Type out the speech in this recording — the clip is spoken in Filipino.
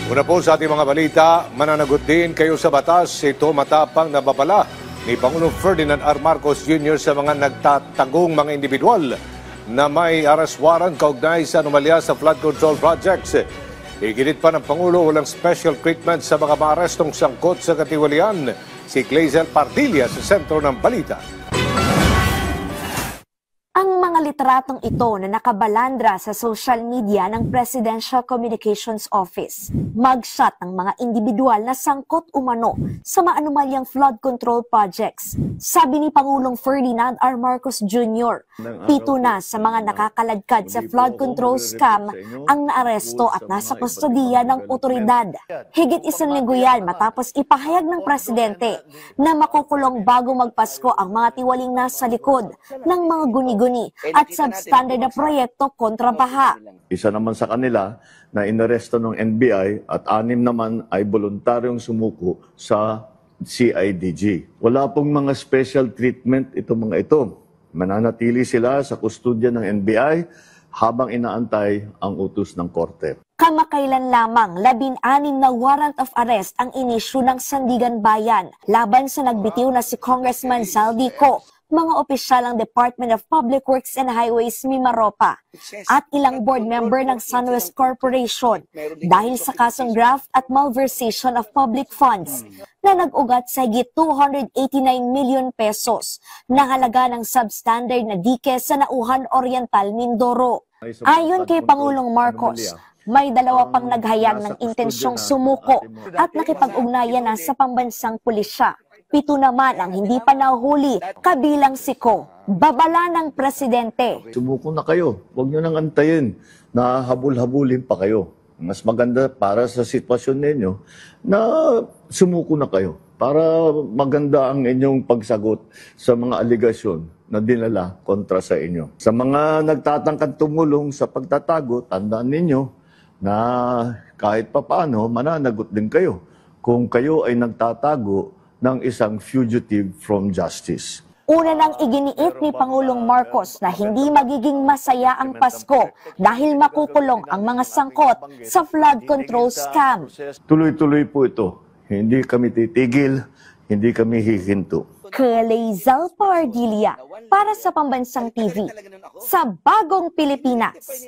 Una po sa ating mga balita, mananagot din kayo sa batas. Ito matapang na babala ni Pangulong Ferdinand R. Marcos Jr. sa mga nagtatagong mga individual na may arrest warrant kaugnay sa anomalya sa flood control projects. Iginit pa ng Pangulo, walang special treatment sa mga maarestong sangkot sa katiwalian. Si Clazel Pardilla sa sentro ng balita. Ang mga litratong ito na nakabalandra sa social media ng Presidential Communications Office, mugshot ng mga individual na sangkot umano sa maanumalyang flood control projects. Sabi ni Pangulong Ferdinand R. Marcos Jr., 7 na sa mga nakakaladkad sa flood control scam ang naaresto at nasa kustodiya ng otoridad. Higit 1 linggo yan matapos ipahayag ng Presidente na makukulong bago magpasko ang mga tiwaling nasa likod ng mga guni-guni at substandard na proyekto kontra baha. Isa naman sa kanila na inaresto ng NBI at 6 naman ay voluntaryong sumuko sa CIDG. Wala pong mga special treatment itong mga ito. Mananatili sila sa kustodya ng NBI habang inaantay ang utos ng korte. Kamakailan lamang, 16 na warrant of arrest ang inisyu ng Sandigan Bayan laban sa nagbitiw na si Congressman Zaldico, mga opisyal ng Department of Public Works and Highways Mimaropa at ilang board member ng SunWest Corporation dahil sa kasong graft at malversation of public funds na nag-ugat sa higit 289 million pesos na halaga ng substandard na dike sa Nauhan Oriental, Mindoro. Ayon kay Pangulong Marcos, may 2 pang naghayag ng intensyong sumuko at nakipag-ugnayan na sa pambansang pulisya. 7 naman ang hindi pa nahuli, kabilang si Ko. Babala ng Presidente. Sumuko na kayo. Huwag nyo nang antayin na habul-habulin pa kayo. Mas maganda para sa sitwasyon ninyo na sumuko na kayo para maganda ang inyong pagsagot sa mga aligasyon na dinala kontra sa inyo. Sa mga nagtatangkad tumulong sa pagtatago, tandaan ninyo na kahit papaano mananagot din kayo kung kayo ay nagtatago ng isang fugitive from justice. Una nang iginiit ni Pangulong Marcos na hindi magiging masaya ang Pasko dahil makukulong ang mga sangkot sa flood control scam. Tuloy-tuloy po ito. Hindi kami titigil, hindi kami hihinto. Clazel Pardilla para sa Pambansang TV sa Bagong Pilipinas.